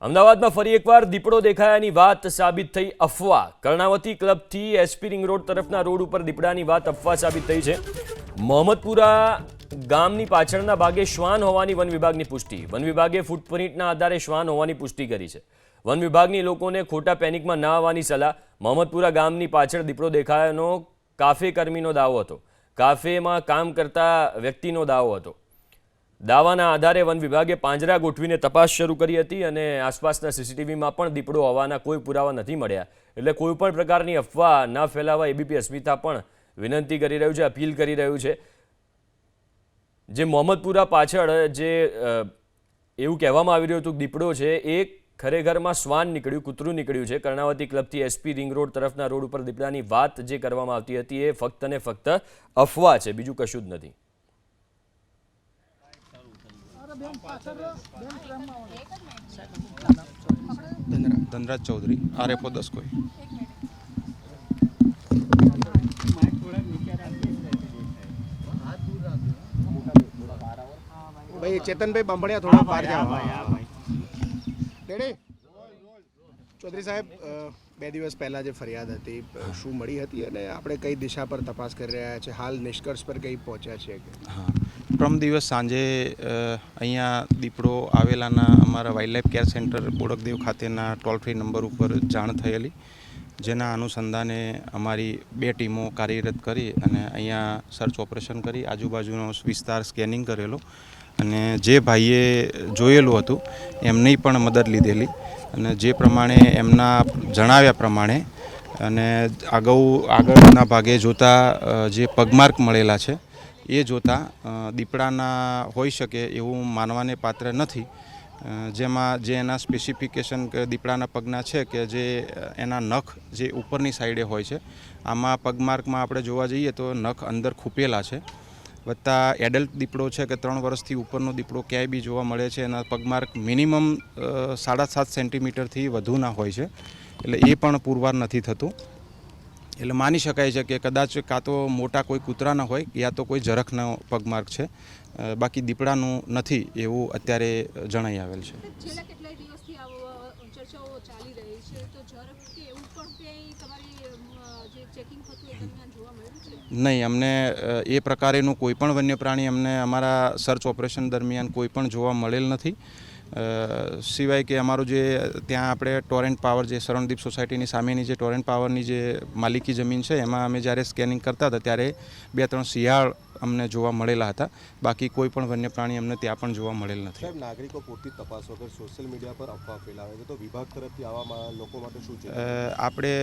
અમદાવાદમાં ફરી એકવાર દીપડો દેખાયાની વાત સાબિત થઈ અફવા। કર્ણાવતી ક્લબથી એસપી રિંગ રોડ તરફના રોડ ઉપર દીપડાની વાત અફવા સાબિત થઈ છે। મોહમ્મદપુરા ગામની પાછળના ભાગે શ્વાન હોવાની વન વિભાગની પુષ્ટિ। વન વિભાગે ફૂટપ્રિન્ટના આધારે શ્વાન હોવાની પુષ્ટિ કરી છે। વન વિભાગની લોકોને ખોટા પેનિકમાં ન આવવાની સલાહ। મોહમ્મદપુરા ગામની પાછળ દીપડો દેખાયાનો કાફે કર્મીનો દાવો હતો। કાફેમાં કામ કરતા વ્યક્તિનો દાવો હતો। દાવાના આધારે વન વિભાગે પાંજરા ગોઠવીને તપાસ શરૂ કરી હતી અને આસપાસના સીસીટીવીમાં પણ દીપડો હોવાના કોઈ પુરાવા નથી મળ્યા। એટલે કોઈ પણ પ્રકારની અફવા ન ફેલાવા એબીપી અસ્મિતા પણ વિનંતી કરી રહ્યું છે, અપીલ કરી રહ્યું છે। જે મોહમ્મદપુરા પાછળ જે એવું કહેવામાં આવી રહ્યું હતું કે દીપડો છે એ ખરેખરમાં શ્વાન નીકળ્યું, કૂતરું નીકળ્યું છે। કર્ણાવતી ક્લબથી એસપી રિંગ રોડ તરફના રોડ ઉપર દીપડાની વાત જે કરવામાં આવતી હતી એ ફક્ત ને ફક્ત અફવા છે, બીજું કશું જ નથી। धनराज चौधरी RFO 10 कोई। भाई चेतन भाई बांभणिया थोड़ा बहार जाओ। रेडी चौधरी साहेब, 2 દિવસ પહેલા જે ફરિયાદ હતી શું મળી હતી અને આપણે કઈ દિશા પર તપાસ કરી રહ્યા છે, હાલ નિષ્કર્ષ પર કઈ પહોંચ્યા છે? હા, પ્રથમ દિવસ સાંજે અહીંયા દીપડો આવેલાના અમારા વાઇલ્ડલાઇફ કેર સેન્ટર બોડકદેવ ખાતેના ટોલ ફ્રી નંબર ઉપર જાણ થયેલી, જેના અનુસંધાને અમારી 2 ટીમો કાર્યરત કરી અને અહીંયા સર્ચ ઓપરેશન કરી આજુબાજુનો વિસ્તાર સ્કેનિંગ કરેલો અને જે ભાઈએ જોયેલું હતું એમની પણ મદદ લીધેલી અને જે પ્રમાણે એમના જણાવ્યા પ્રમાણે અને આગળના ભાગે જોતા જે પગમાર્ક મળેલા છે એ જોતા દીપડાના હોઈ શકે એવું માનવાને પાત્ર નથી। જેમાં જે એના સ્પેસિફિકેશન કે દીપડાના પગના છે કે જે એના નખ જે ઉપરની સાઈડે હોય છે, આમાં પગમાર્કમાં આપણે જોવા જઈએ તો નખ અંદર ખૂપેલા છે, વત્તા એડલ્ટ દીપડો છે કે 3 વર્ષથી ઉપરનો દીપડો ક્યાંય બી જોવા મળે છે એના પગમાર્ક મિનિમમ 7.5 સેન્ટીમીટરથી વધુના હોય છે, એટલે એ પણ પુરવાર નથી થતું। એટલે માની શકાય છે કે કદાચ કાં તો મોટા કોઈ કૂતરાના હોય યા તો કોઈ ઝરખનો પગમાર્ક છે, બાકી દીપડાનું નથી એવું અત્યારે જણાઈ આવેલ છે। નહીં, અમને એ પ્રકારેનું કોઈ પણ વન્ય પ્રાણી અમને અમારા સર્ચ ઓપરેશન દરમિયાન કોઈ પણ જોવા મળેલ નથી। સિવાય કે અમારું જે ત્યાં આપણે ટોરેન્ટ પાવર જે શરણદીપ સોસાયટીની સામેની જે ટોરેન્ટ પાવરની જે માલિકી જમીન છે એમાં અમે જ્યારે સ્કેનિંગ કરતા હતા ત્યારે 2-3 શિયાળ અમને જોવા મળેલા હતા, બાકી કોઈ પણ વન્ય પ્રાણી અમને ત્યાં પણ જોવા મળેલ નથી। સાહેબ, નાગરિકો પૂરતી તપાસ વગર સોશિયલ મીડિયા પર અફવા ફેલાવે છે તો વિભાગ તરફથી આવા લોકો માટે શું છે? આપણે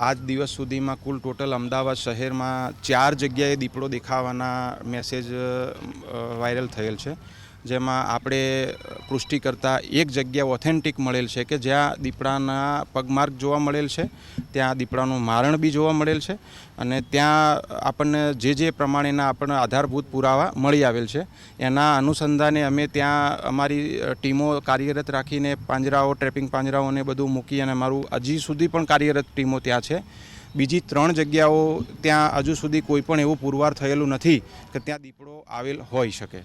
આજ દિવસ સુધીમાં કુલ ટોટલ અમદાવાદ શહેરમાં 4 જગ્યાએ દીપડો દેખાવાના મેસેજ વાયરલ થયેલ છે, જેમાં આપણે પુષ્ટિ કરતાં એક જગ્યા ઓથેન્ટિક મળેલ છે કે જ્યાં દીપડાના પગમાર્ક જોવા મળેલ છે, ત્યાં દીપડાનું મારણ બી જોવા મળેલ છે અને ત્યાં આપણને જે પ્રમાણેના આપણને આધારભૂત પુરાવા મળી આવેલ છે, એના અનુસંધાને અમે ત્યાં અમારી ટીમો કાર્યરત રાખીને પાંજરાઓ, ટ્રેપિંગ પાંજરાઓને બધું મૂકી અને અમારું હજી સુધી પણ કાર્યરત ટીમો ત્યાં છે। બીજી 3 જગ્યાઓ ત્યાં હજુ સુધી કોઈ પણ એવું પુરવાર થયેલું નથી કે ત્યાં દીપડો આવેલ હોઈ શકે।